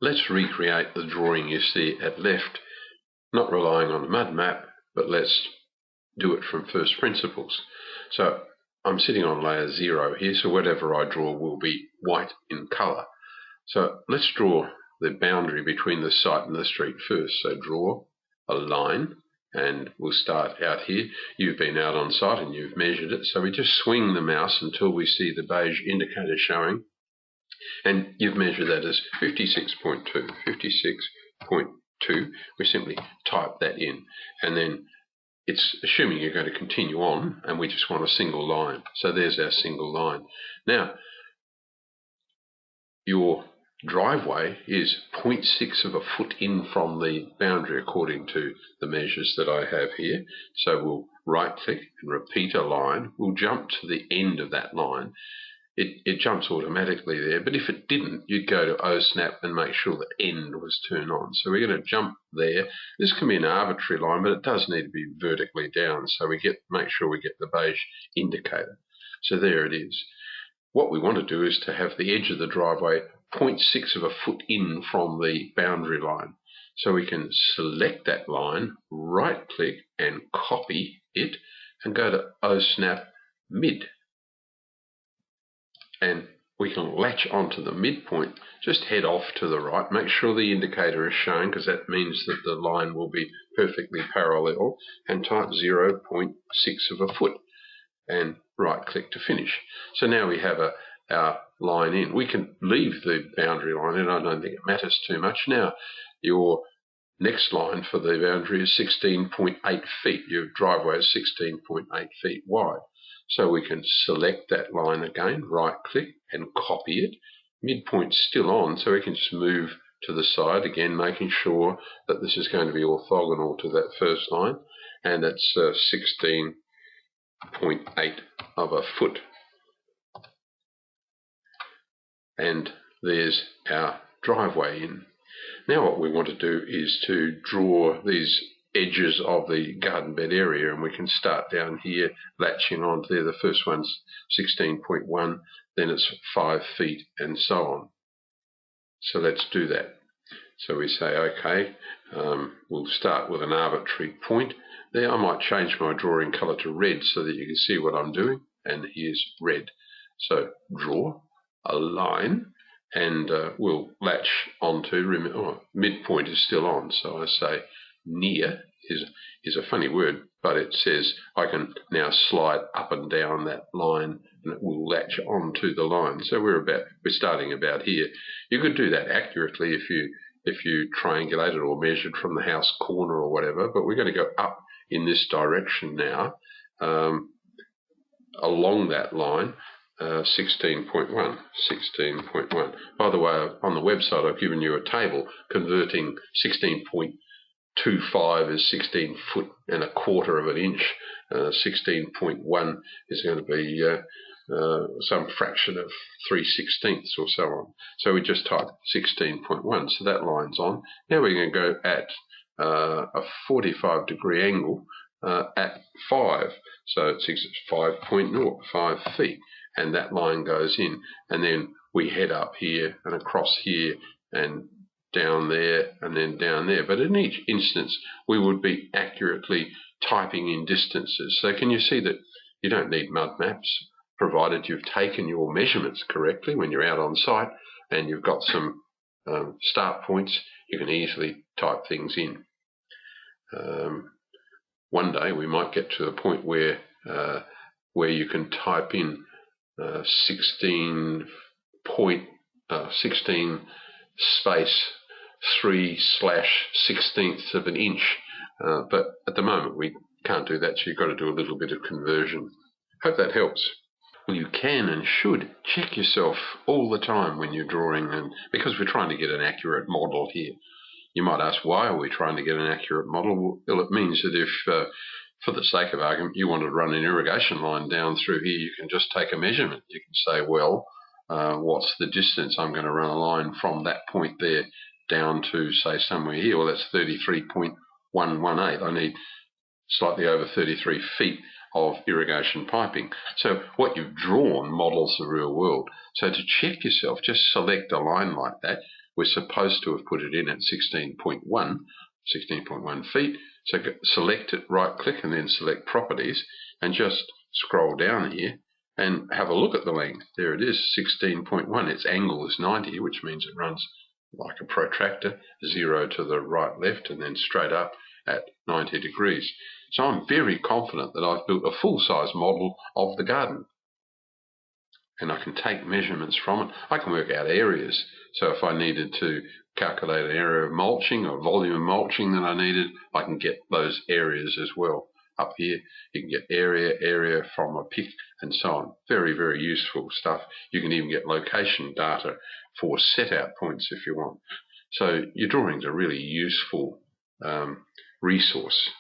Let's recreate the drawing you see at left, not relying on the mud map, but let's do it from first principles. So I'm sitting on layer 0 here, so whatever I draw will be white in colour. So let's draw the boundary between the site and the street first. So draw a line, and we'll start out here. You've been out on site and you've measured it, so we just swing the mouse until we see the beige indicator showing, and you've measured that as 56.2. 56.2. We simply type that in, and then it's assuming you're going to continue on, and we just want a single line. So there's our single line. Now, your driveway is 0.6 of a foot in from the boundary according to the measures that I have here. So we'll right click and repeat a line. We'll jump to the end of that line. It jumps automatically there, but if it didn't, you'd go to OSnap and make sure the end was turned on. So we're going to jump there. This can be an arbitrary line, but it does need to be vertically down, so we make sure we get the beige indicator. So there it is. What we want to do is to have the edge of the driveway 0.6 of a foot in from the boundary line. So we can select that line, right click and copy it, and go to OSnap mid. And we can latch onto the midpoint, just head off to the right, make sure the indicator is showing, because that means that the line will be perfectly parallel, and type 0.6 of a foot, and right click to finish. So now we have our line in. We can leave the boundary line in, I don't think it matters too much. Now, your next line for the boundary is 16.8 feet. Your driveway is 16.8 feet wide. So we can select that line again, right click and copy it. Midpoint's still on, so we can just move to the side again, making sure that this is going to be orthogonal to that first line, and that's 16.8 of a foot. And there's our driveway in. Now what we want to do is to draw these edges of the garden bed area, and we can start down here latching on there. The first one's 16.1, then it's 5 feet, and so on. So let's do that. So we say okay, we'll start with an arbitrary point there. I might change my drawing color to red so that you can see what I'm doing, and here's red. So draw a line, and we'll latch onto, midpoint is still on, so I say near is a funny word, but it says I can now slide up and down that line, and it will latch onto the line. So we're starting about here. You could do that accurately if you triangulated or measured from the house corner or whatever, but we're going to go up in this direction now, along that line. 16.1. By the way, on the website I've given you a table converting 16.25 is 16 foot and a quarter of an inch. 16.1 is going to be some fraction of 3/16 or so on. So we just type 16.1, so that line's on. Now we're going to go at a 45-degree angle at 5. So it's 5.0, 5 feet. And that line goes in, and then we head up here and across here and down there and then down there. But in each instance, we would be accurately typing in distances. So can you see that you don't need mud maps, provided you've taken your measurements correctly when you're out on site and you've got some start points, you can easily type things in. One day we might get to a point where you can type in 16 space 3/16 of an inch, but at the moment we can't do that, so you've got to do a little bit of conversion. Hope that helps. Well, you can and should check yourself all the time when you're drawing, and because we're trying to get an accurate model here. You might ask, why are we trying to get an accurate model? Well, it means that if for the sake of argument, you want to run an irrigation line down through here, you can just take a measurement. You can say, well, what's the distance? I'm going to run a line from that point there down to, say, somewhere here. Well, that's 33.118. I need slightly over 33 feet of irrigation piping. So what you've drawn models the real world. So to check yourself, just select a line like that. we're supposed to have put it in at 16.1 feet. So select it, right click, and then select properties, and just scroll down here and have a look at the length. There it is, 16.1. Its angle is 90, which means it runs like a protractor, 0 to the right, left, and then straight up at 90 degrees. So I'm very confident that I've built a full-size model of the garden. And I can take measurements from it. I can work out areas. So if I needed to calculate an area of mulching or volume of mulching that I needed, I can get those areas as well. Up here, you can get area from a pick, and so on. Very, very useful stuff. You can even get location data for set-out points if you want. So your drawings are really useful resource.